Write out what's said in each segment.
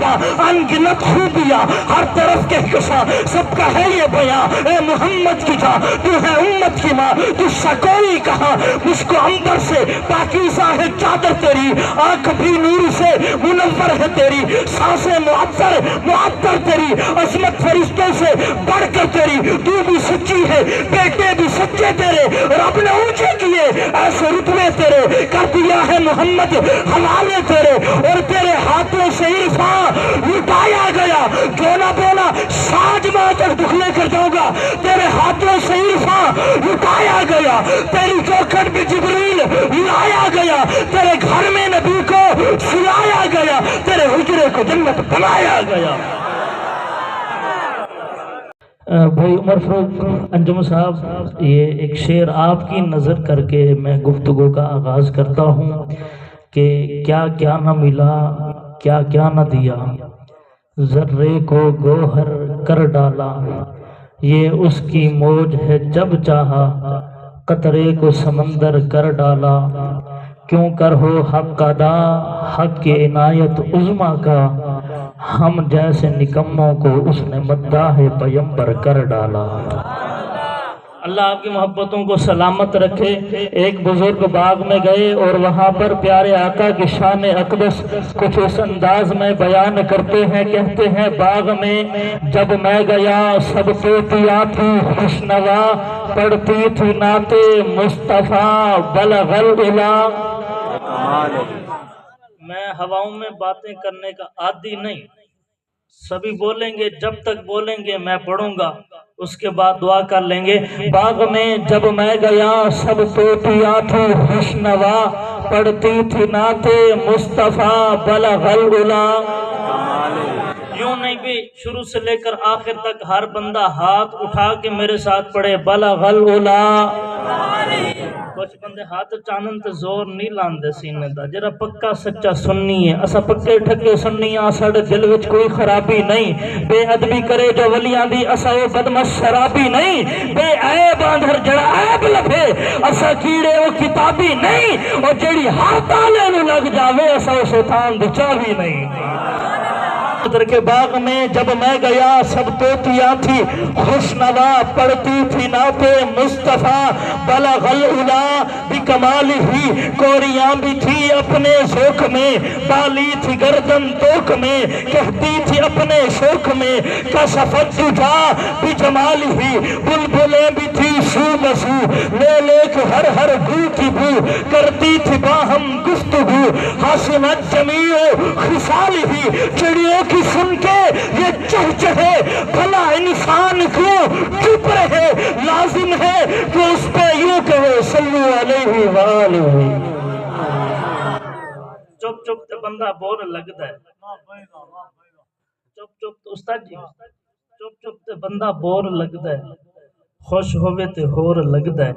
مرتبہ انگنت خوبیاں ہر طرف کے قصہ سب کا ہے یہ بیان اے محمد کی جاں تو ہے امت کی ماں تجھ سا کوئی کہاں مجھ کو عنبر سے پاکیزہ ہے چادر تیری آنکھ بھی نور سے منور ہے تیری سانسیں معطر تیری عظمت فرشتوں سے بڑھ کر تیری تو بھی سچی ہے بیٹے بھی سچے تیرے رب نے اونچے کیے ایسے رتبے تیرے کر دیا ہے محمد حوالے تیرے اور تیرے ہاتھوں سے عرفان لٹایا گیا جو نہ بولا ساج میں تک دکھ لے کر جاؤں گا تیرے ہاتھوں سے عرفان لٹایا گیا تیری چوکھٹ بھی جبریل لایا گیا تیرے گھر میں نبی کو سلایا گیا تیرے حجرے کو جنت بنایا گیا۔ بھائی عمر فاروق انجم صاحب یہ ایک شعر آپ کی نظر کر کے میں گفتگو کا آغاز کرتا ہوں کہ کیا کیا نہ ملا کیا کیا نہ دیا ذرے کو گوہر کر ڈالا یہ اس کی موج ہے جب چاہا قطرے کو سمندر کر ڈالا کیوں کر ہو حق ادا حق کی عنایت عظما کا ہم جیسے نکموں کو اس نے مداح پیمبر کر ڈالا۔ اللہ آپ کی محبتوں کو سلامت رکھے۔ ایک بزرگ باغ میں گئے اور وہاں پر پیارے آقا کی شان اقدس کچھ اس انداز میں بیان کرتے ہیں، کہتے ہیں باغ میں جب میں گیا سب طوطیاں تھی خوشنوا پڑھتی تھی نعت مصطفیٰ بلغ العلا۔ میں ہواؤں میں باتیں کرنے کا عادی نہیں، سبھی بولیں گے جب تک بولیں گے میں پڑھوں گا اس کے بعد دعا کر لیں گے۔ باغ میں جب میں گیا سب طوطیاں تھی خوشنوا پڑھتی تھی نعت مصطفیٰ بلغ العلا۔ یوں نہیں بھی شروع سے لے کر آخر تک ہر بندہ ہاتھ اٹھا کے میرے ساتھ پڑھے بلغ العلا۔ کچھ بندے ہاتھ چانن تے زور نہیں لاندے سینے دا، جرا پکا سچا سننی ہے اسا پکے ٹھکے سننی آ ساڑے دل وچ کوئی خرابی نہیں، بے ادبی کرے جو ولیاں دی اسا او بدمش شرابی نہیں، بے عیب آندھر جڑا عیب لبھے اسا کیڑے او کتابی نہیں، اور جڑی ہاتھ آلے نو لگ جاوے اسا او شیطان دی چابی نہیں۔ کے باغ میں جب میں گیا سب طوطیاں تھی خوشنوا پڑھتی تھی نعت مصطفیٰ بلغ العلا بکمالہ، کوریاں بھی تھی اپنے ذوق میں بالی تھی گردن توک میں کہتی تھی اپنے شوق میں کشفت دجا بجمالہ، بلبلیں بھی تھی سو بسو لے لے کے ہر ہر بو کی بو کرتی تھی باہم گفتگو حسنت جمیع خصالہ، چڑیوں کی سن کے یہ چہچہے بھلا انسان کیوں چپ رہے، لازم ہے کہ اس پہ یوں کہے صلو علیہ وآلہ۔ چپ چپ تے بندہ بور لگتا ہے، چپ چپ استاد جی چپ چپ تے بندہ بور لگتا ہے، خوش ہوئے تے ہور لگتا ہے،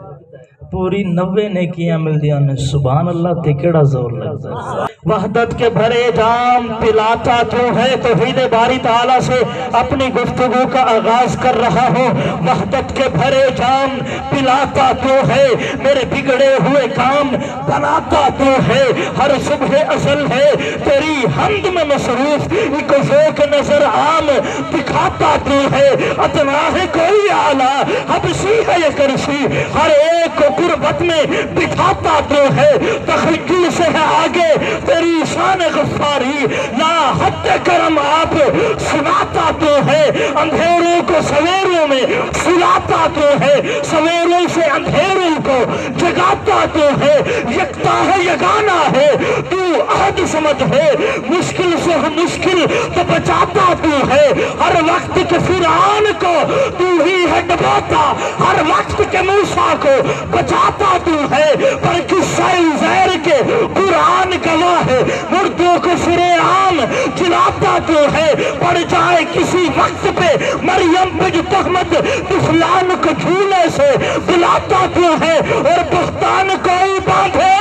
پوری 90 نیکیاں مل دیاں نے سبحان اللہ تے کیڑا زور لگتا ہے۔ وحدت کے بھرے جام پلاتا تو ہے توحید باری تعالیٰ سے اپنی گفتگو کا آغاز کر رہا ہوں۔ وحدت کے بھرے جام پلاتا تو ہے میرے بگڑے ہوئے کام بناتا تو ہے، ہر صبح ازل ہے تیری حمد میں مصروف، ایک ذوق نظر عام دکھاتا تو ہے، ادنا ہے کوئی اعلیٰ حبشی ہے یہ کرسی، ہر ایک کو قربت میں بٹھاتا تو ہے، تخیل سے ہے آگے تیری شان غفاری، لا حد کرم آپ سناتا تو ہے، اندھیروں کو سویروں میں سلاتا تو ہے، سویروں سے اندھیروں کو جگاتا تو ہے، یکتا ہے یگانا ہے تو عہد سمجھ ہے، مشکل سے مشکل تو بچاتا تو ہے، ہر وقت کے فرعون کو تو ہی ہے ڈبوتا، ہر وقت کے موسیٰ کو بچاتا تو ہے، پر قصہ عزیر کے قرآن گواہ ہے، مردوں کو سرے عام جلاتا تو ہے، پڑ جائے کسی وقت پہ مریم پہ جو تہمت طفلان کو جھولے سے دلاتا تو ہے، اور بہتان کوئی باندھے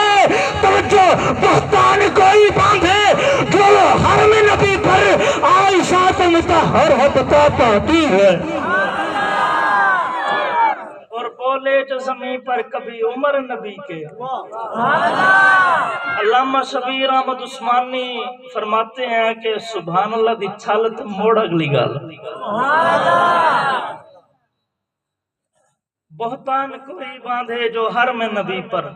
توجہ بہتان کوئی باندھے جو حرم نبی پر عائشہ مطہر ہے بتاتا ہے، اور بول کالج زمین پر کبھی عمر نبی کے۔ علامہ شبیر احمد عثمانی فرماتے ہیں کہ سبحان اللہ دی چھالت موڑ اگلی گال۔ بہتان کوئی باندھے جو حرم نبی پر،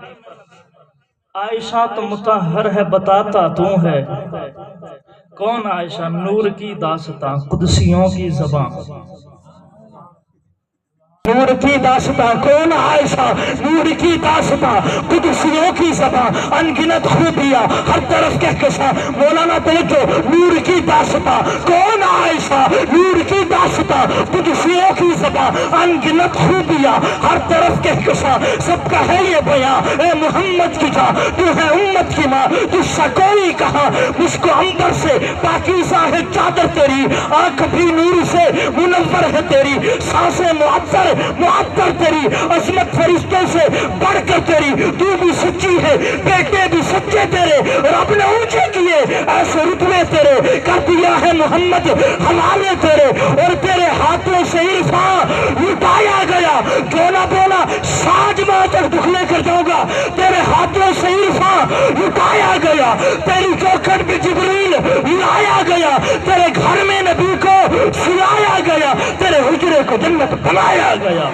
عائشہ تو مطہر ہے بتاتا تو ہے، کون عائشہ نور کی داستاں قدسیوں کی زبان، نور کی داستاں کون عائشہ نور کی داستاں قدسیوں کی زبان، انگنت خوبیاں ہر طرف کہکشاں، مولانا توجہ، نور کی داستاں کون عائشہ نور کی داستاں قدسیوں کی زبان، انگنت خوبیاں ہر طرف کہکشاں، سب کا ہے یہ بیان اے محمد کی جاں، تو ہے امت کی ماں، تجھ سا کوئی کہاں، مجھ کو عنبر سے پاکیزہ ہے چادر تیری، آنکھ بھی نور سے منور ہے تیری، سانسیں معطر تیری، عظمت فرشتوں سے بڑھ کر تیری، تو بھی سچی ہے بیٹے بھی سچے تیرے، رب نے اونچے کیے ایسے رتبے تیرے، کر دیا ہے محمد حوالے تیرے، اور تیرے ہاتھوں سے عرفان لٹایا گیا، جو نہ بولا ساج میں تک دکھ لے کر جاؤں گا، تیرے ہاتھوں سے عرفان لٹایا گیا، تیری چوکھٹ پہ جبریل لایا گیا، تیرے گھر میں نبی کو سلایا گیا، تیرے حجرے کو جنت بنایا گیا،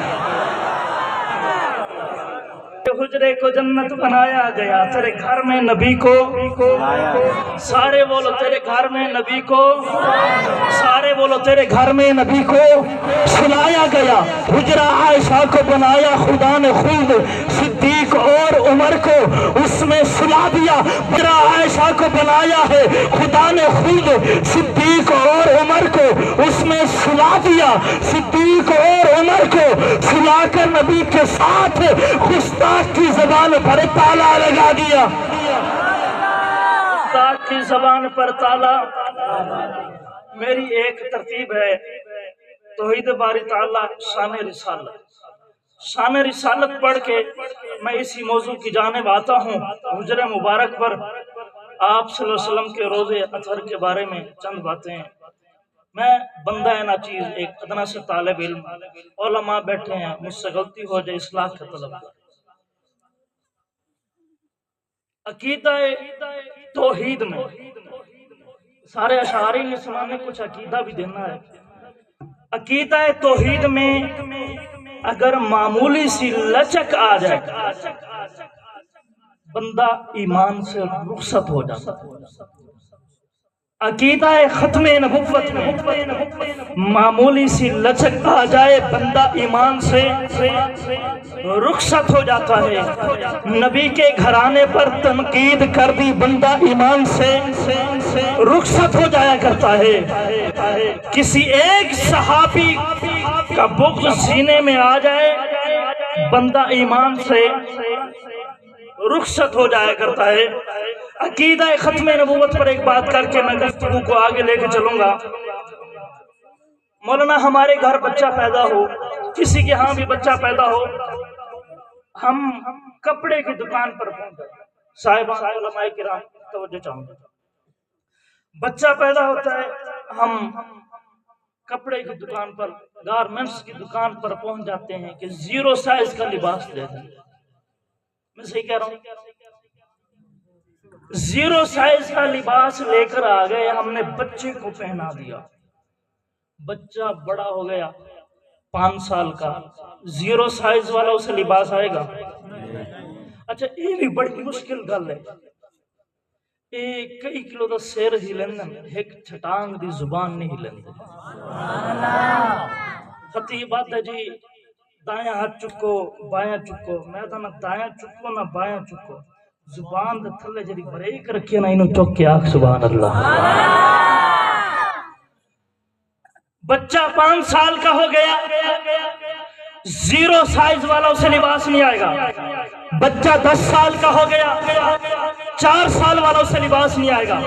حجرے کو جنت بنایا گیا، تیرے گھر میں نبی کو، سارے بولو تیرے گھر میں نبی کو، سارے بولو تیرے گھر میں نبی کو سلایا گیا، حجرہ عائشہ کو بنایا خدا نے خود، صدیق اور عمر کو اس میں سلا دیا، حجرہ عائشہ کو بنایا ہے خدا نے خود، صدیق اور عمر کو اس میں سلا دیا، صدیق اور عمر کو سلا کر نبی کے ساتھ گستاخ کی زبان پر تالا لگا دیا، گستاخ کی زبان پر تالا۔ میری ایک ترتیب ہے، توحید باری تعالیٰ شان رسالت، شان رسالت پڑھ کے میں اسی موضوع کی جانب آتا ہوں۔ حجر مبارک پر آپ صلی اللہ علیہ وسلم کے روزے اطہر کے بارے میں چند باتیں۔ میں بندہ ناچیز ایک ادنا سے طالب علم، علماء بیٹھے ہیں، مجھ سے غلطی ہو جائے اصلاح کا طلب۔ عقیدہ توحید میں سارے اشعاری نے سنانے کچھ عقیدہ بھی دینا ہے۔ عقیدہ توحید میں اگر معمولی سی لچک آ جائے بندہ ایمان سے رخصت ہو جاتا ہے۔ عقیدہ ختم نبوت میں معمولی سی لچک آ جائے بندہ ایمان سے رخصت ہو جاتا ہے۔ نبی کے گھرانے پر تنقید کر دی بندہ ایمان سے رخصت ہو جایا کرتا ہے۔ کسی ایک صحابی کا بغض سینے میں آ جائے بندہ ایمان سے رخصت ہو جایا کرتا ہے۔ عقیدہ ختم نبوت پر ایک بات کر کے میں گفتگو کو آگے لے کے چلوں گا۔ مولانا ہمارے گھر بچہ پیدا ہو، کسی کے ہاں بھی بچہ پیدا ہو، ہم کپڑے کی دکان پر پہنچ جائیں۔ صاحبان علماء کرام توجہ چاہوں گا، بچہ پیدا ہوتا ہے، ہم کپڑے کی دکان پر، گارمنٹس کی دکان پر پہنچ جاتے ہیں کہ 0 سائز کا لباس دے دیں۔ میں صحیح کہہ رہا ہوں؟ 0 سائز کا لباس لے کر آ گئے، ہم نے بچے کو پہنا دیا، بچہ بڑا ہو گیا 5 سال کا، 0 سائز والا اسے لباس آئے گا؟ اچھا یہ بھی بڑی مشکل گل ہے، کئی کلو دا سیر ہی لیندن، ایک چھٹانگ دی زبان نہیں لیندن۔ خطیب آتا ہے جی دائیں ہاتھ چکو بائیں چکو، میں تو نہ دائیں چکو نہ بائیں چکو، زبان دے تھلے جڑی بریک رکھی نا انہوں چک کے آکھ سبحان اللہ۔ بچہ 5 سال کا ہو گیا، 0 سائز والا اسے لباس نہیں آئے گا۔ بچہ 10 سال کا ہو گیا، 4 سال والا اسے لباس نہیں آئے گا،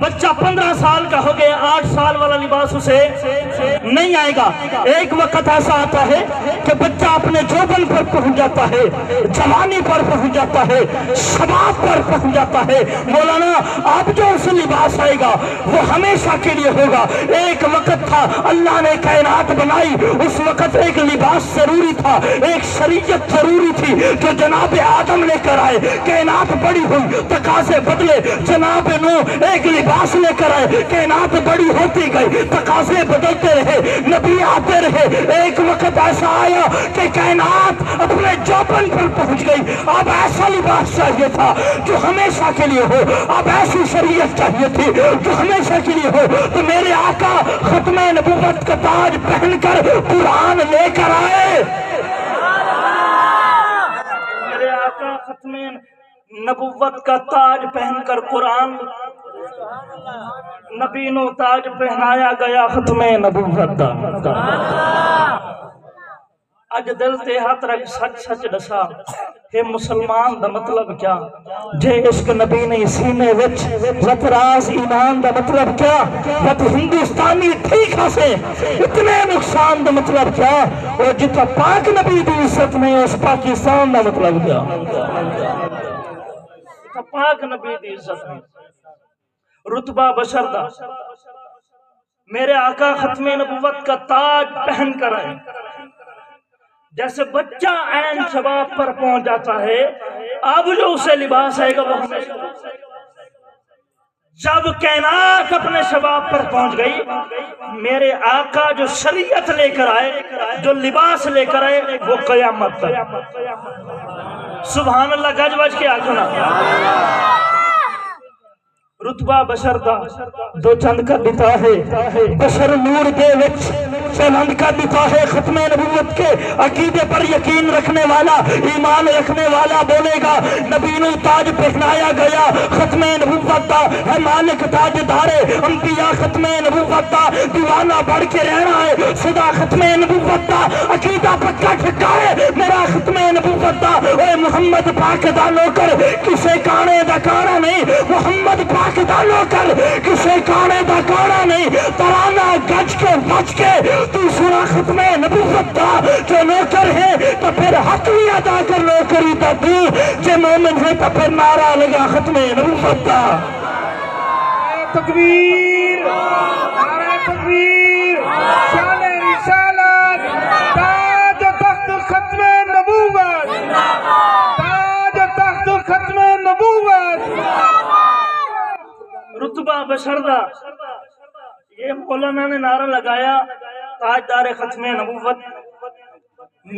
بچہ 15 سال کا ہو گیا 8 سال والا لباس اسے نہیں آئے گا۔ ایک وقت ایسا آتا ہے کہ بچہ اپنے جوبن پر پہنچ جاتا ہے، جوانی پر پہنچ جاتا ہے، شباب پر پہنچ جاتا ہے۔ مولانا اب جو اسے لباس آئے گا وہ ہمیشہ کے لیے ہوگا۔ ایک وقت تھا اللہ نے کائنات بنائی، اس وقت ایک لباس ضروری تھا، ایک شریعت ضروری تھی جو جناب آدم لے کر آئے۔ کائنات بڑی ہوئی، تقاضے بدلے، جناب نوح ایک لباس لے کر آئے، کائنات بڑی ہوتی گئی، تقاضے بدلتے رہے، نبی آتے رہے۔ ایک وقت ایسا آیا کہ کائنات اپنے جوبن پر پہنچ گئی۔ اب ایسا لباس چاہیے تھا جو ہمیشہ کے لیے ہو، اب ایسی شریعت چاہیے تھی جو ہمیشہ کے لیے ہو۔ تو میرے آقا ختم نبوت کا تاج پہن کر قرآن لے کر آئے، میرے آقا ختم نبوت کا تاج پہن کر قرآن، نبی نو تاج پہنایا گیا ختم نبوت دا۔ اج دل تے ہاتھ رکھ سچ سچ دسا کہ مسلمان دا مطلب کیا؟ جے عشق نبی نہیں سینے وچ وت راز ایمان دا مطلب کیا؟ وت ہندوستانی ٹھیک ہسے اتنے نقصان دا مطلب کیا؟ اور جتا پاک نبی دی عزت نہیں اس پاکستان دا مطلب کیا؟ جتا پاک نبی دی عزت نہیں، رتبہ بشر دا، میرے آقا ختم نبوت کا تاج پہن کر آئے۔ جیسے بچہ عین شباب پر پہنچ جاتا ہے، اب جو اسے لباس آئے گا وہ ہمیشہ۔ جب کائنات اپنے شباب پر پہنچ گئی، میرے آقا جو شریعت لے کر آئے، جو لباس لے کر آئے، وہ قیامت تک۔ سبحان اللہ، گج بج کے آخنا۔ رتبہ بشر دا دو چند کا دتا ہے، بشر نور دے وچ چند کا دتا ہے۔ ختم نبوت کے عقیدے پر یقین رکھنے والا، ایمان رکھنے والا بولے گا نبی نو تاج پہنایا گیا ختم نبوت دا ہے، مالک تاج دارے انبیاء ختم نبوت دا، دیوانہ بڑھ کے رہنا ہے صدا ختم نبوت دا، عقیدہ پکا ٹھکائے میرا ختم نبوت دا۔ اے محمد پاک دا نوکر کسے کانے دا کانا نہیں، محمد پاک دا نوکر کسے کانے دا کانا نہیں، ترانہ گج کے بچ کے تو سنا ختم نبوت دا۔ جو نوکر ہے تو پھر حق بھی ادا کر نوکری تا تو، جو مومن ہے تو پھر نعرہ لگا ختم نبوت دا۔ تکبیر، نعرہ تکبیر، شان رسالت، تاج تخت ختم نبوت، تاج تخت ختم نبوت۔ رتبہ بشر دا، یہ مولانا نے نعرہ لگایا تاجدار ختم نبوت۔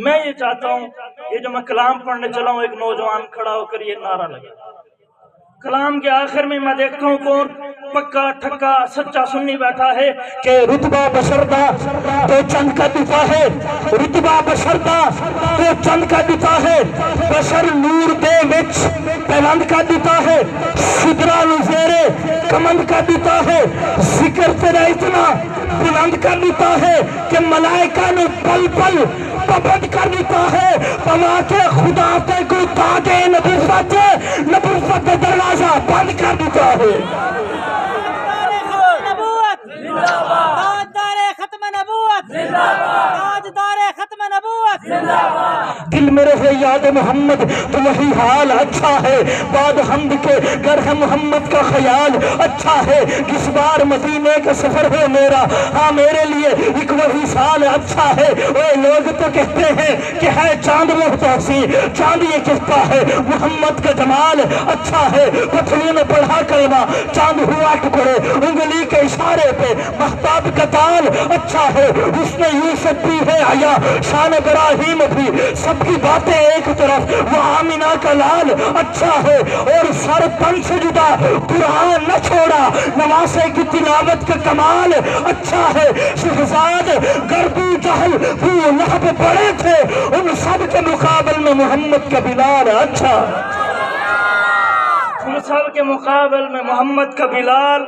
میں یہ چاہتا ہوں یہ جو میں کلام پڑھنے چلا ہوں، ایک نوجوان کھڑا ہو کر یہ نعرہ لگا۔ کلام کے آخر میں دیکھتا ہوں کون پکا ٹھکا سچا سنی بیٹھا ہے کہ رتبہ بشر دا تو چند کا دتا ہے، رتبہ بشر دا تو چند کا دتا ہے، بشر نور دے وچ پیوند کا دتا ہے، سدرا نزیرے کمند کا دتا ہے، ذکر تیرا اتنا بلند کر دیتا ہے کہ ملائکہ نے پل پل پابند کر دیتا ہے، پما کے خدا تے کو تاجے نبوت، نبوت دروازہ بند کر دیتا ہے۔ تاجدار ختم نبوت، تاجدار ختم نبوت، دل میں رہے یاد محمد تو وہی حال اچھا ہے، بعد حمد کے گر ہے محمد کا خیال اچھا ہے، کس بار مدینے کا سفر ہے میرا، ہاں میرے لیے ایک وہی سال اچھا ہے۔ وہ لوگ تو کہتے ہیں کہ ہے چاند محتاسی، چاند یہ کہتا ہے محمد کا جمال اچھا ہے، پتھروں نے پڑھا کلمہ چاند ہوا ٹکڑے، انگلی کے اشارے پہ مہتاب کا تال اچھا ہے، حسن یوسف بھی ہے حیا، شان ابراہیم بھی، سب کی باتیں ایک طرف، وہ آمینہ کا لال اچھا ہے، اور سر تن سے جدا قرآن نہ چھوڑا، نواسے کی تلاوت کا کمال اچھا ہے، شہزاد گردو جہل وہ لہب بڑے تھے، ان سب کے مقابل میں محمد کا بلال اچھا، ان سب کے مقابل میں محمد کا بلال،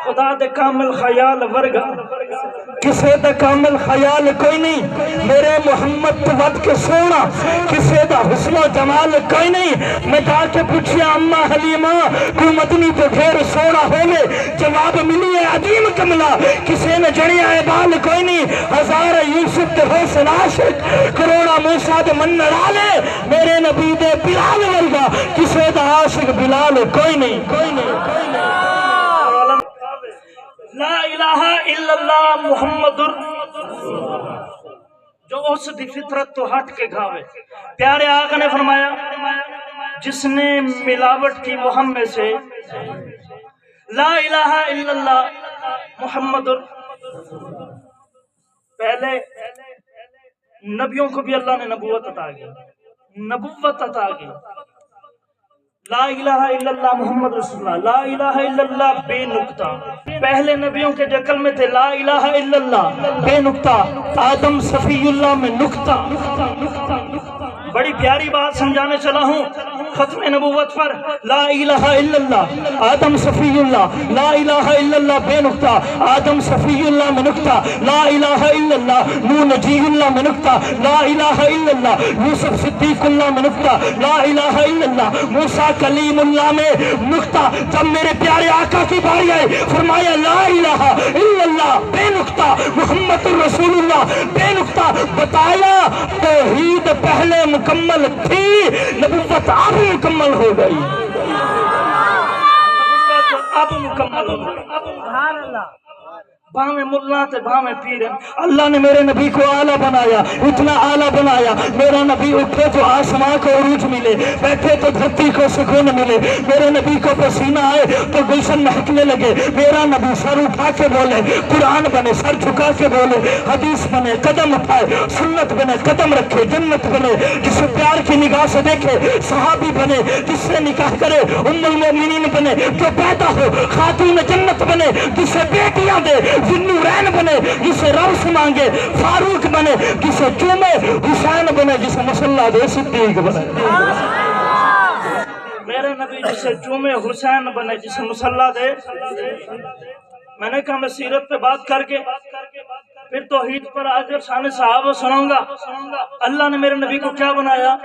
خدا دے کامل خیال ورگا کسے دا کامل خیال کوئی نہیں میرے محمد تو ود کے سونا کسے دا حسن و جمال کوئی نہیں میں جا کے پوچھیا اماں حلیمہ کو مدنی تو پھر سونا ہوئے جواب ملی ہے عظیم کملا کسے نے جڑیا ہے بال کوئی نہیں ہزار یوسف تے حسن عاشق کروڑا موسیٰ دے من نرالے میرے نبی دے بلال ورگا کسے دا عاشق بلال کوئی نہیں لا الہ الا اللہ محمد جو اس دی فطرت تو ہٹ کے گھاوے پیارے آقا نے فرمایا جس نے ملاوٹ کی محمد سے لا الہ الا اللہ محمد پہلے نبیوں کو بھی اللہ نے نبوت عطا کی لا الہ الا اللہ محمد رسول اللہ لا الہ الا اللہ بے نکتہ پہلے نبیوں کے جو کلمے تھے لا الہ الا اللہ بے نکتہ آدم صفی اللہ میں نکتہ بڑی پیاری بات سمجھانے چلا ہوں ختم نبوت پر لا الہ الا اللہ آدم صفی اللہ لا الہ الا اللہ بے نکتہ آدم صفی اللہ میں نکتہ لا الہ الا اللہ نوح نجی اللہ میں نکتہ لا الہ الا اللہ یوسف صدیق اللہ میں نکتہ لا الہ الا اللہ موسیٰ کلیم اللہ میں نکتہ جب میرے پیارے آقا کی باری آئے فرمایا لا الہ الا اللہ بے نکتہ محمد رسول اللہ بے نکتہ بتایا توحید پہلے مکمل تھی نبوت اب مکمل ہو گئی اب مکمل ہو گئی بھامے ملا تے بھامے پیر اللہ نے میرے نبی کو اعلیٰ بنایا اتنا اعلیٰ بنایا میرا نبی اٹھے تو آسمان کو عروج ملے بیٹھے تو دھرتی کو سکون ملے میرے نبی کو پسینہ آئے تو گلشن مہکنے لگے میرا نبی سر اٹھا کے بولے قرآن بنے سر جھکا کے بولے حدیث بنے قدم اٹھائے سنت بنے قدم رکھے جنت بنے جسے پیار کی نگاہ سے دیکھے صحابی بنے جس سے نکاح کرے ام المومنین بنے جو پیدا ہو خاتون جنت بنے جسے بیٹیاں دے ذوالنورین بنے جسے روس مانگے فاروق بنے جسے چومے حسین بنے جسے مصلی دے صدیق بنے میرے نبی جسے چومے حسین بنے جسے مصلی دے میں نے کہا میں سیرت پہ بات کر کے پھر توحید پر آگر شان صحابہ سناؤں گا اللہ نے میرے نبی کو کیا بنایا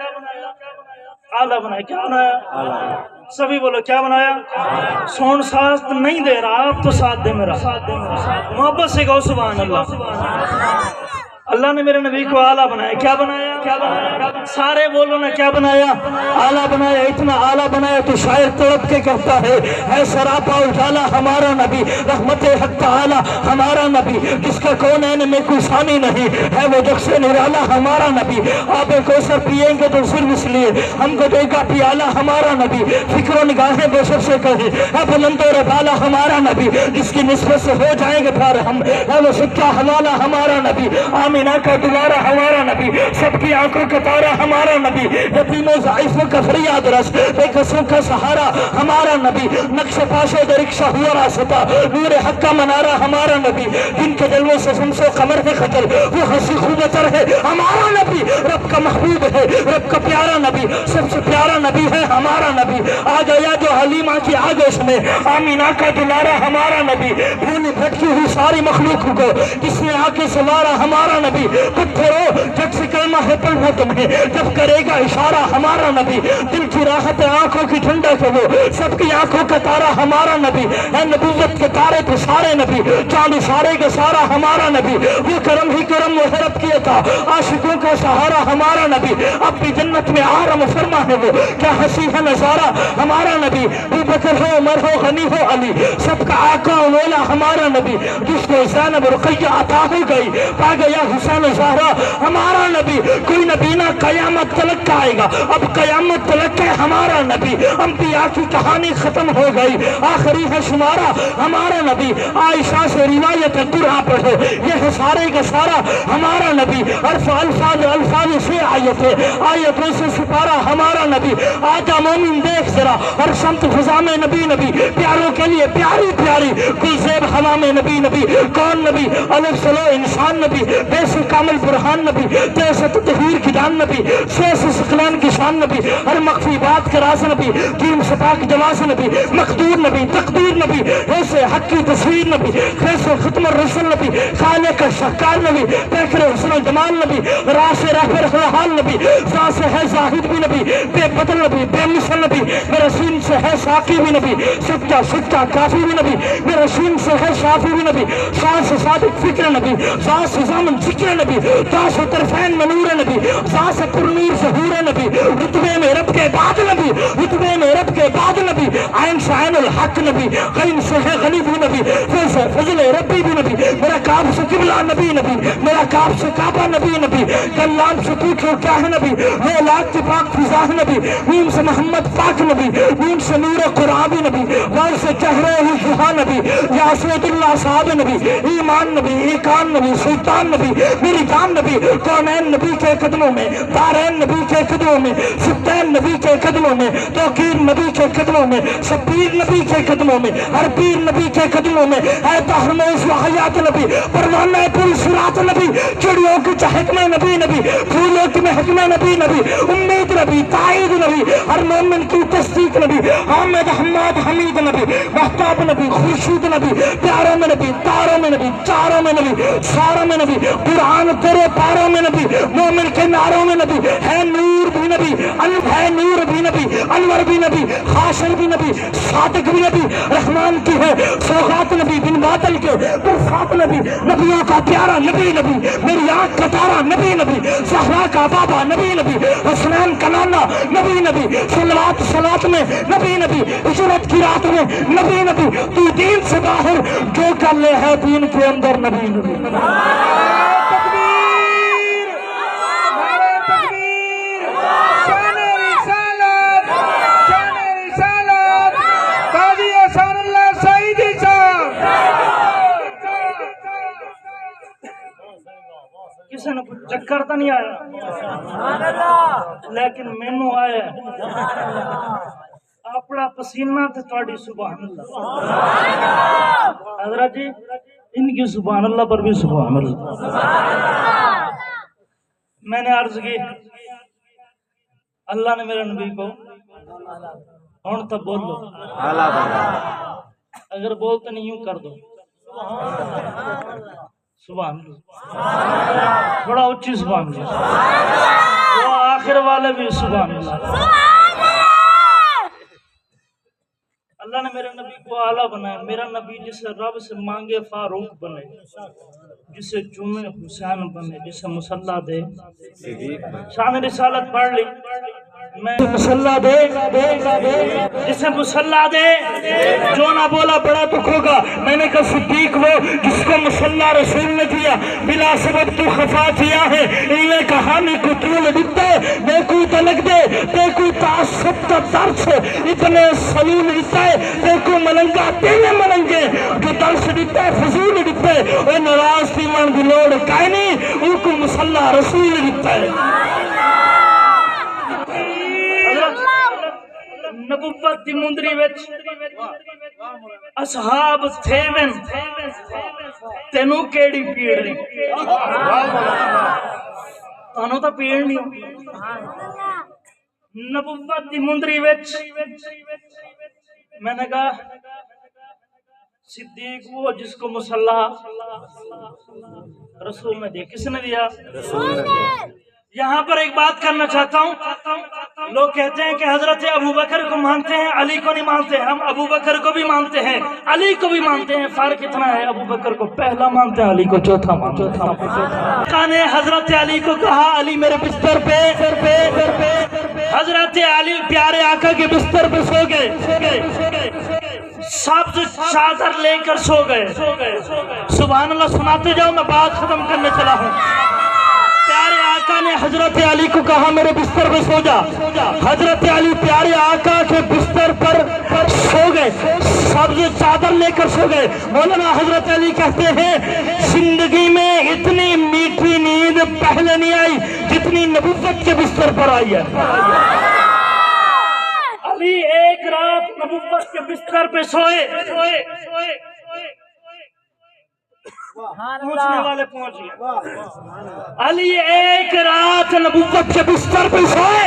اعلیٰ بنایا کیا بنایا سبھی بولو کیا بنایا سون ساتھ نہیں دے رہا آپ تو ساتھ دے میرا محبت سے کہو سبحان اللہ اللہ نے میرے نبی کو اعلیٰ بنایا کیا بنایا سارے بولو نا کیا بنایا اعلیٰ بنایا اتنا اعلیٰ بنایا تو شاعر تڑپ کے کہتا ہے سراپا اجالا ہمارا نبی رحمت حق تعالی ہمارا نبی جس کا کونین میں کوئی ثانی نہیں ہے وہ جگ سے نرالا ہمارا نبی آب کوثر پیئیں گے تو صرف اس لیے ہم کو دے گا پیالہ ہمارا نبی فکر و نگاہیں بشر سے کہے ہے بلند و بالا ہمارا نبی جس کی نسبت سے ہو جائیں گے پھر ہم ہے وہ سچا حوالہ ہمارا نبی آمینہ کا دوبارہ ہمارا نبی سب کی آنکھوں کا تارا ہمارا نبی یتیم و ضعیفوں کا فریاد رس بے کسوں کا سہارا ہمارا نبی نقش پاشو درکشہ ہوا راستہ نور حق کا منارہ ہمارا نبی جن کے جلووں سے شمس و قمر کے خطر وہ ہنسی خوبتر ہے ہمارا نبی رب کا محبوب ہے رب کا پیارا نبی سب سے پیارا نبی ہے ہمارا نبی آ گیا جو حلیمہ کی آگوش میں آمینہ کا دلارہ ہمارا نبی بھولی بھٹکی ہوئی ساری مخلوق کو جس نے آ کے سوارا ہمارا نبی پتھرو جب سے کلمہ ہے پڑھنا تمہیں جب کرے گا اشارہ ہمارا نبی دل کی راحت آنکھوں کی ٹھنڈک ہے وہ سب کی آنکھوں کا تارا ہمارا نبی ہے نبوت کے تارے تو سارے نبی چاند اشارے کا سارا ہمارا نبی وہ کرم ہی کرم وہ رب کیا تھا عاشقوں کا سہارا ہمارا نبی اب بھی جنت میں آرام فرما ہے وہ کیا ہنسی ہے نظارہ ہمارا نبی ابو بکر ہو عمر ہو غنی ہو علی سب کا آقا و مولا ہمارا نبی جس کو زینب رقیہ عطا ہو گئی پا گیا حسین زہرا ہمارا نبی کوئی نبی نہ قیامت تلک کا آئے گا اب قیامت تلک ہے ہمارا نبی انبیاء کی کہانی ختم ہو گئی آخری ہے شمارہ ہمارا نبی عائشہ سے روایت قرآن پڑھو یہ ہے سارے کا سارا ہمارا نبی عرف الفاظ سے آیتوں سے سپارہ ہمارا نبی آجا مومن دیکھ ذرا ہر سمت فضا میں نبی نبی پیاروں کے لیے پیاری پیاری کوئی زیب ہوا میں نبی نبی کون نبی الف سلو انسان نبی بے غوث کامل برہان نبی، تیسے تطہیر کی جان نبی، سیس سقلین کی شان نبی، ہر مخفی بات کے راز نبی، دین سے پاک جواز نبی، مقدور نبی، تقدیر نبی، ایسے حق کی تصویر نبی، خیس ختم الرسل نبی، خالق شہکار نبی، پیکر حسن و جمال نبی، راس رہبر حال نبی، ذات سے ہے زاہد بھی نبی، بے بدل نبی، بے مثل نبی، میرے سین سے ہے ساقی بھی نبی، سچا سچا کافی بھی نبی، میرے سین سے ہے شافی بھی نبی، ساس سے صادق فکر نبی، ذات سے زامن ذکر نبی، ذات سے طرفین منور نبی، ذات سے پرنور ظہور نبی، رتبے میں رب کے بعد نبی، رتبے میں رب کے بعد نبی، عین سے عین الحق نبی، غین سے ہے غنی بھی نبی، فضل ربی بھی نبی، میرا کعب سے قبلہ نبی نبی، میرا کعب سے کعبہ نبی نبی، کلام سے پوچھو کیا ہے نبی، وہ لاکھ کی پاک فضا ہے نبی، نیم سے محمد پاک نبی، نیم سے نور قرآن بھی نبی، غیر سے چہرے ہی جہاں نبی، یا سید اللہ صاحب نبی، ایمان نبی، ایکان نبی، سلطان نبی، میری جان نبی، کونین نبی کے قدموں میں، دارین نبی کے قدموں میں، ستین نبی کے قدموں میں، توقیر نبی کے قدموں میں، شبیر نبی کے قدموں میں، ہر پیر نبی کے قدموں میں، اے تحرموش و حیات نبی، پروانہ پور سرات نبی، چڑیوں کی چہک میں نبی نبی، پھولوں کی مہک میں نبی نبی، امید نبی، تائید نبی، ہر مومن کی تصدیق نبی، حامد حماد حمید نبی، محتاب نبی، خورشید نبی، پیاروں میں نبی، تاروں میں نبی، چاروں میں نبی، ساروں میں نبی، قرآن تیرے پاروں میں نبی، مومن کے ناروں میں نبی، ہے نور بھی نبی، ہے نور بھی نبی، انور بھی نبی، خاشر بھی نبی، صادق بھی نبی، رحمان کی ہے سوغات نبی، بن بادل کے برسات نبی، نبیوں کا پیارا نبی نبی، میری آنکھ کا تارا نبی نبی، زہرا کا بابا نبی نبی، حسنین کا نانا نبی نبی، صلوات صلات میں نبی نبی، ہجرت کی رات میں نبی نبی، تو دین سے باہر جو کر لے ہے دین کے اندر نبی نبی۔ تکبیر، نعرہ تکبیر، شان رسالت، شان رسالت، قاضی احسان اللہ سعیدی صاحب۔ کسی نے کچھ چکر تو نہیں آیا، لیکن مینوں آیا اپنا پسینہ تے تواڈی سبحان اللہ۔ حضرت جی ان کی سبحان اللہ پر بھی سبحان اللہ۔ میں نے عرض کی اللہ نے میرے نبی کو ہن تو بولو، اگر بولتے نہیں یوں کر دو سبحان اللہ، تھوڑا اچھی سبحان اللہ، وہ آخر والے بھی سبحان اللہ۔ اللہ نے میرے نبی کو اعلیٰ بنایا، میرا نبی جسے رب سے مانگے فاروق بنے، جسے چومے حسین بنے، جسے مصلح دے شان رسالت پڑھ لی میں، مصلح دے جسے مصلح دے جو نہ بولا بڑا دکھ ہوگا۔ میں نے کہا صدیق وہ جس کو مصلح رسول نے دیا، بلا سبب تو خفا کیا ہے، انہیں کہانی کو طول دیتا ہے، میں کوئی تلک دے تے کوئی تعصب تا درس اتنے سلول دیتا ہے، تے کوئی ملنگا تینے ملنگے جو درس دیتا ہے فضول دیتا ہے، اور نراز تیمان دی لوڑ کائے نہیں، ان کو مصلح رسول دیتا ہے۔ نبوت دی مندری وچ اصحاب تھے ون تینوں کیڑی پیڑ نہیں، تانوں تا پیڑ نہیں۔ نبوت دی مندری وچ میں نے کہا صدیق وہ جس کو مصلح رسول نے دیا، کس نے دیا؟ رسول نے دیا۔ یہاں پر ایک بات کرنا چاہتا ہوں، لوگ کہتے ہیں کہ حضرت ابو بکر کو مانتے ہیں علی کو نہیں مانتے، ہم ابو بکر کو بھی مانتے ہیں علی کو بھی مانتے ہیں، فرق اتنا ہے ابو بکر کو پہلا مانتے ہیں علی کو چوتھا مانتے ہیں۔ آقا نے حضرت علی کو کہا علی میرے بستر پہ، حضرت علی پیارے آقا کے بستر پہ سو گئے، سبز چادر لے کر سو گئے۔ سبحان اللہ سناتے جاؤ، میں بات ختم کرنے چلا ہوں۔ پیارے آقا نے حضرت علی کو کہا میرے بستر پہ سو جا، حضرت علی پیارے آقا کے بستر پر سو گئے، سبز چادر لے کر سو گئے۔ مولانا حضرت علی کہتے ہیں زندگی میں اتنی میٹھی نیند پہلے نہیں آئی جتنی نبوت کے بستر پر آئی ہے۔ علی ایک رات نبوت کے بستر پہ سوئے، پہنچنے والے پہنچ گئے. علی ایک رات نبوت کے بستر پہ سوئے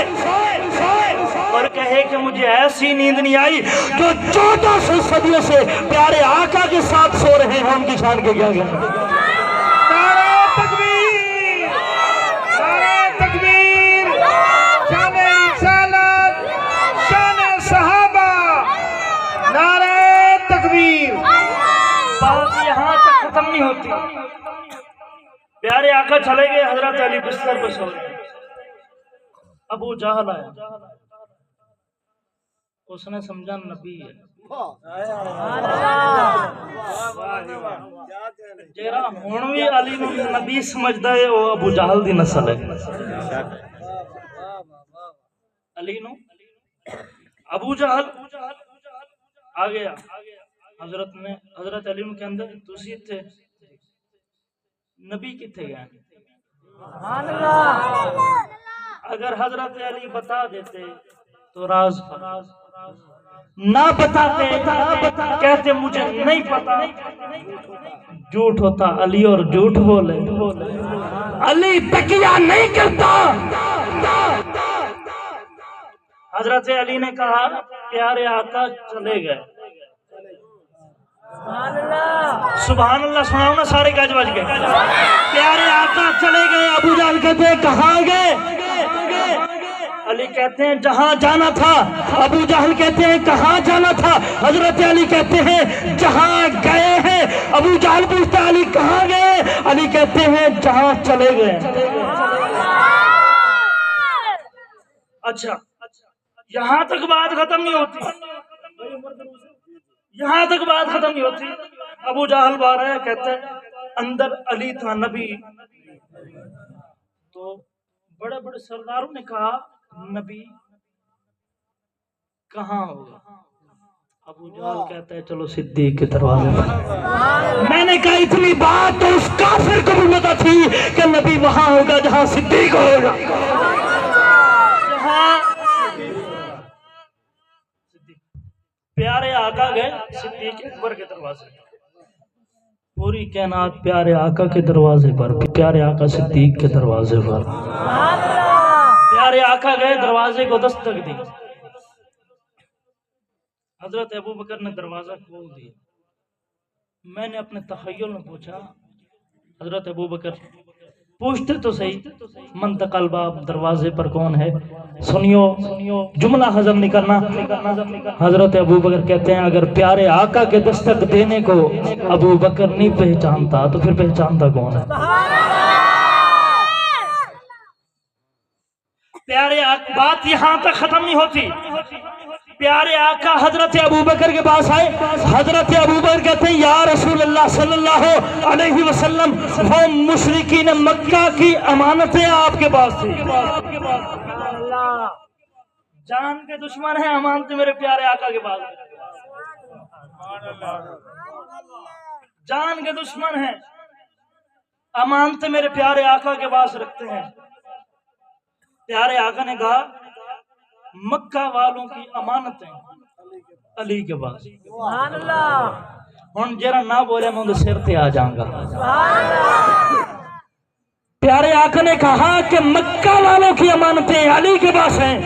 اور کہے کہ مجھے ایسی نیند نہیں آئی جو 1400 صدیوں سے پیارے آقا کے ساتھ سو رہے ہیں. ان کی شان کے کیا گیا؟ نعرہ تکبیر، نعرہ تکبیر، شان رسالت، شان صحابہ، نعرہ تکبیر. بات یہاں تک ختم نہیں ہوتی. پیارے آقا چلے گئے، حضرت علی بستر پہ سو گئے. ابو جہل آیا، اس نے سمجھا نبی ہے. جیرا ہن بھی علی نو نبی سمجھدا ہے، وہ ابو جہل دی نسل ہے. علی نو ابو جہل آ گیا. حضرت علی نو کہندا تسی تے نبی کتھے گئے؟ اگر حضرت علی بتا دیتے تو راز نہ بتاتے کہتے مجھے نہیں پتا، جھوٹ ہوتا. علی اور جھوٹ بولے. علی تکیہ نہیں کرتا. حضرت علی نے کہا پیارے آقا چلے گئے. سبحان اللہ سناؤ نا سارے گج بج گئے. پیارے آقا چلے گئے. ابو جہل کہتے ہیں کہاں گئے؟ علی کہتے ہیں جہاں جانا تھا. ابو جہل کہتے ہیں کہاں جانا تھا؟ حضرت علی کہتے ہیں جہاں گئے ہیں. ابو جہل پوچھتا ہے علی کہاں گئے؟ علی کہتے ہیں جہاں چلے گئے. اچھا یہاں تک بات ختم نہیں ہوتی. یہاں تک بات ختم نہیں ہوتی. ابو جہل بار ہے، کہتے ہیں اندر علی تھا نبی. تو بڑے بڑے سرداروں نے کہا نبی کہاں ہوگا؟ ابو جہل کہتا ہے چلو صدیق کے دروازے پر. میں نے کہا اتنی بات تو اس کافر کو بھی پتا تھی کہ نبی وہاں ہوگا جہاں صدیق ہوگا. پیارے آقا گئے صدیق اکبر کے دروازے پر. پوری کائنات پیارے آقا کے دروازے پر، پیارے آقا صدیق کے دروازے پر. پیارے آقا گئے، دروازے کو دستک دی. حضرت ابو بکر نے دروازہ کھول دیا. میں نے اپنے تخیل میں پوچھا حضرت ابو بکر پوچھتے تو صحیح منطق الباب دروازے پر کون ہے؟ سنیو جملہ ہضم نہیں کرنا. حضرت ابو بکر کہتے ہیں اگر پیارے آقا کے دستک دینے کو ابو بکر نہیں پہچانتا تو پھر پہچانتا کون ہے؟ پیارے آقا بات یہاں تک ختم نہیں ہوتی. پیارے آقا حضرت ابو بکر کے پاس آئے. حضرت ابو بکر کہتے ہیں یا رسول اللہ صلی اللہ علیہ وسلم وہ مشرکین مکہ کی امانتیں آپ کے پاس تھی. جان کے دشمن ہیں، امانتیں میرے پیارے آقا کے پاس. جان کے دشمن ہیں، امانتیں میرے پیارے آقا کے پاس رکھتے ہیں. پیارے آقا نے کہا مکہ والوں کی امانتیں علی کے پاس. ہن جرا نہ بولے میں سر تے آ جاؤں گا. پیارے آقا نے کہا کہ مکہ والوں کی امانتیں علی کے پاس ہیں.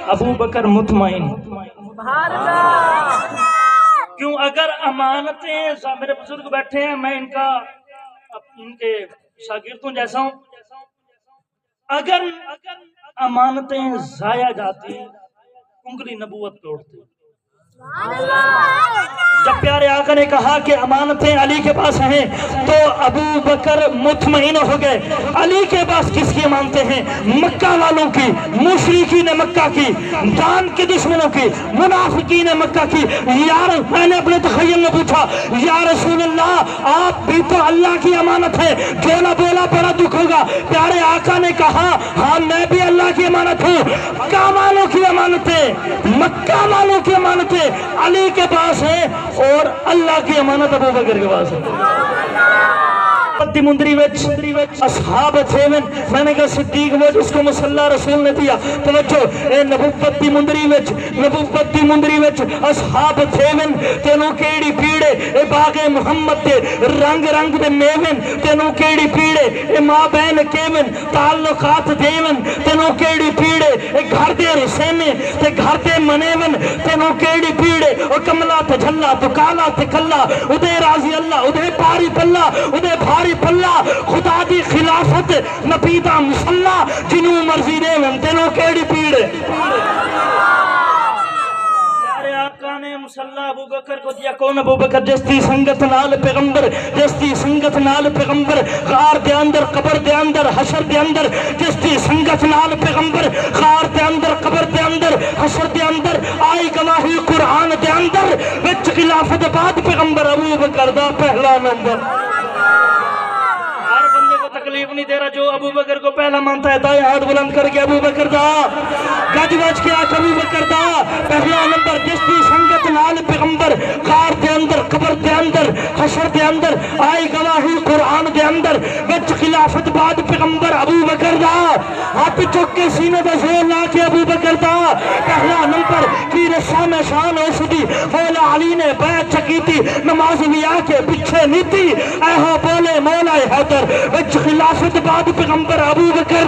ابو بکر مطمئن. کیوں؟ اگر امانتیں میرے بزرگ بیٹھے ہیں، میں ان کے شاگردوں جیسا ہوں. اگر امانتیں ضائع جاتی انگلی نبوت پہ اٹھتی. جب پیارے آقا نے کہا کہ امانتیں علی کے پاس ہیں تو ابو بکر مطمئن ہو گئے. علی کے پاس کس کی امانتیں ہیں؟ مکہ والوں کی، مشرکین مکہ کی، جان کے دشمنوں کی، منافقین مکہ کی. یار میں نے اپنے تخیل میں پوچھا یا رسول اللہ آپ بھی تو اللہ کی امانت ہے، جو نہ بولا بڑا دکھ ہوگا. پیارے آقا نے کہا ہاں میں بھی اللہ کی امانت ہوں. مکہ والوں کی امانتیں، مکہ والوں کی امانتیں علی کے پاس ہے اور اللہ کی امانت ابو بکر کے پاس ہے. نبوت دی مندری وچ اصحاب تھے میں نے کہا صدیق وہ جس کو مسلح رسول نے دیا توجہ اے نبوت دی مندری وچ اصحاب تھے تینوں کیڑی پیڑے اے باغ محمد دے رنگ رنگ دے میون تینوں کیڑی پیڑے اے ماں بہن کیون تعلقات دیون تینوں کیڑی پیڑے اے گھر دے رسینے تے گھر دے منیون تینوں کیڑی پیڑے او کملا تے جھلا تو کالا تے کلا ادے راضی اللہ ادے پاری پلا ادے بھاری پلا خدا دی خلافت نبی دا مسلح جنوں مرضی دیون تینوں کیڑی پیڑے آقا نے مسلح ابو بکر کو دیا کون ابو بکر جس دی سنگت نال پیغمبر غار دے اندر قبر دے اندر حشر دے اندر جس دی سنگت نال پیغمبر غار دے اندر قبر دے اندر حشر دے اندر آئی گواہی قرآن دے اندر وچ خلافت بعد پیغمبر ابو بکر دا پہلا نمبر تکلیف نہیں دے رہا جو ابو بکر کو پہلا مانتا ہے دائیں ہاتھ بلند کر کے ابو بکر دا گج بج کے آکھ ابو بکر دا پہلا نمبر جس دی سنگت نال پیغمبر غار دے اندر قبر دے اندر حشر دے اندر آئی گواہی قرآن دے اندر وچ خلافت بعد پیغمبر ابو بکر دا ہاتھ چک کے سینے دا زور لا کے ابو بکر دا پہلا نمبر کی رشا میں شان اس دی مولا علی نے بیعت چکی تھی نماز بھی آ کے پیچھے نہیں تھی اے ہو بولے مولا حیدر وچ خلافت بعد پیغمبر ابو بکر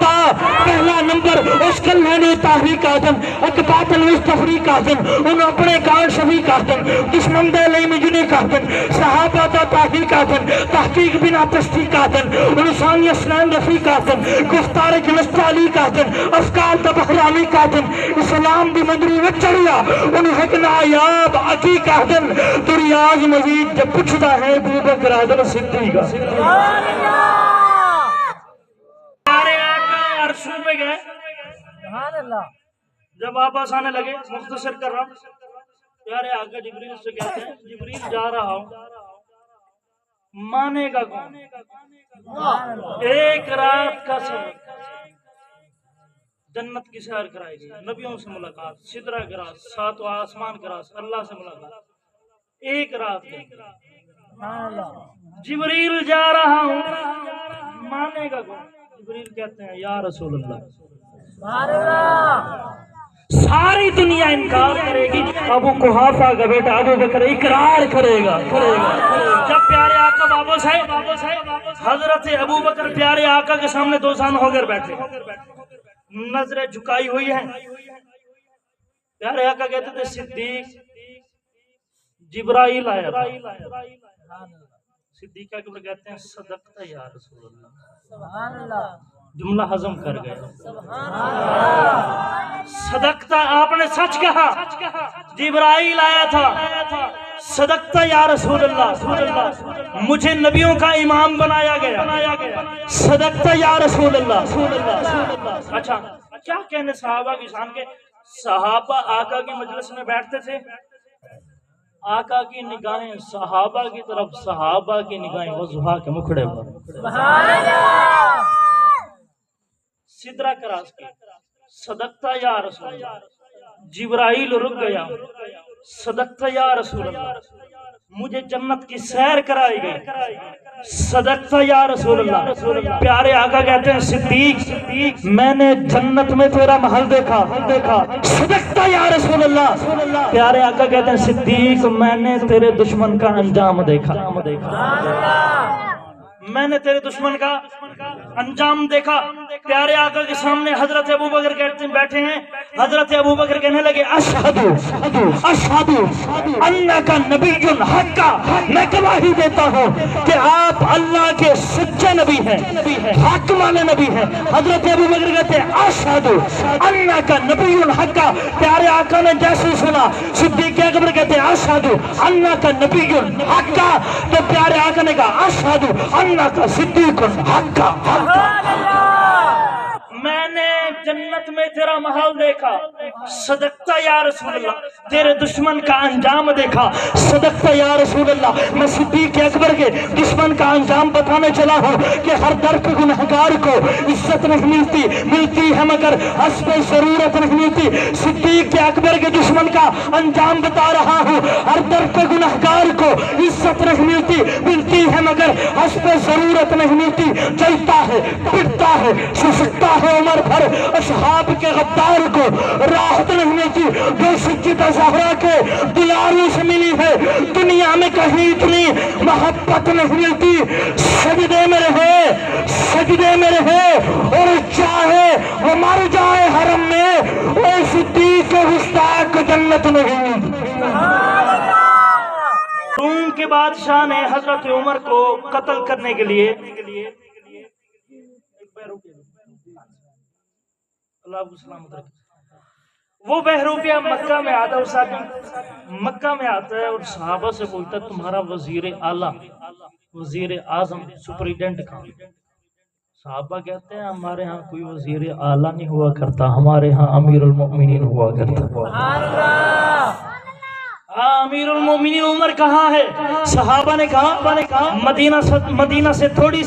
دا پہلا نمبر اس کلے نے تحریک آدم ایک باطل وچ تفریق آدم انہوں اپنے کار شفیق آدم دشمن دے لئی مجنی آدم صحابہ دا تحقیق آدم تحقیق بنا تصدیق آدم انہوں ثانی اسلام رفیق آدم گفتار جنست علیق آدم افکار دا بحرامی آدم اسلام دی مندری وچ چڑیا انہوں ایک نایاب عقیق آدم تو ریاض مزید جب پچھتا ہے ابو بکر آدم صدیق عرشوں پہ گئے جب واپس آنے لگے مختصر کر رہا ہوں پیارے آقا جبریل سے کہتے ہیں جبریل جا رہا ہوں مانے گا کون ایک رات کا سفر جنت کی سیر کرائے گی نبیوں سے ملاقات سدرہ کراس ساتواں آسمان کراس اللہ سے ملاقات ایک رات کے جبریل جا رہا ہوں مانے گا کون جبریل کہتے ہیں یا رسول اللہ ساری دنیا انکار کرے گی ابو قحافہ کا بیٹا ابو بکر اقرار کرے گا جب پیارے آقا واپس ہے حضرت ابو بکر پیارے آقا کے سامنے دوزان ہو کر بیٹھے نظریں جھکائی ہوئی ہیں پیارے آقا کہتے تھے صدیق جبرائیل آیا تھا صدیق اکبر کہتے ہیں صدقت یا رسول اللہ جملہ ہضم کر گئے صدقت آپ نے سچ کہا جبرائیل آیا تھا صدقت یا رسول اللہ مجھے نبیوں کا امام بنایا گیا صدقت یا رسول اللہ اچھا کیا کہنے صحابہ کی شان کے صحابہ آقا کی مجلس میں بیٹھتے تھے آقا کی نگاہیں صحابہ کی طرف صحابہ کی نگاہیں وضحا کے مکھڑے پر سدرہ کراس کی صدقتا یا رسول اللہ جبرائیل رک گیا صدقتا یا رسول اللہ مجھے جنت کی سیر کرائی گئی صدقتا یا رسول اللہ پیارے آقا کہتے ہیں صدیق میں نے جنت میں تیرا محل دیکھا صدقتا یا رسول اللہ پیارے آقا کہتے ہیں صدیق میں نے تیرے دشمن کا انجام دیکھا میں نے تیرے دشمن کا انجام دیکھا پیارے آقا کے سامنے حضرت ابو بکر کہتے ہیں بیٹھے ہیں حضرت ابو بکر کہنے لگے اشہدو انکا نبی حقا میں گواہی دیتا ہوں کہ آپ اللہ کے سچے نبی ہیں حق والے نبی ہیں حضرت ابو بکر کہتے ہیں اشہدو انکا نبی حقا پیارے آقا نے جیسے سنا صدیق اکبر کہتے ہیں اشہدو انکا نبی حقا تو پیارے آقا نے کہا اشہدو انکا صدیق حقا میں نے جنت میں تیرا محل دیکھا، صدقتا یا رسول اللہ، تیرے دشمن کا انجام دیکھا، صدقتا یا رسول اللہ۔ میں صدیق اکبر کے دشمن کا انجام بتانے چلا ہوں کہ ہر درد گنہگار کو عزت نہیں ملتی، ملتی ہے مگر حسب ضرورت نہیں ملتی۔ صدیق اکبر کے دشمن کا انجام بتا رہا ہوں، ہر درد گنہگار کو عزت نہیں ملتی، ملتی ہے مگر حسب ضرورت نہیں ملتی۔ جلتا ہے، پٹتا ہے، سسکتا ہے عمر بھر، اصحاب کے غدار کو راحت نہیں ملتی۔ جو سجدہ زہرا کے دلاروں سے ملی ہے، دنیا میں کہیں اتنی محبت نہیں ملتی۔ سجدے میں رہے، سجدے میں رہے، اور چاہے وہ مر جائے حرم میں، وہ صدیق گستاخ کو جنت نہیں ملتی۔ روم کے بادشاہ نے حضرت عمر کو قتل کرنے کے لیے اللہ کو سلامت رکھے، وہ بہروپیہ مکہ میں آتا ہے، مکہ میں آتا ہے اور صحابہ سے پوچھتا ہے تمہارا وزیر اعلیٰ، وزیر اعظم، سپریڈنٹ کہاں؟ صحابہ کہتے ہیں ہمارے ہاں کوئی وزیر اعلیٰ نہیں ہوا کرتا، ہمارے ہاں امیر المؤمنین ہوا کرتا۔ امیر المومنین عمر کہاں ہے؟ صحابہ نے کہا مدینہ سے تھوڑی سی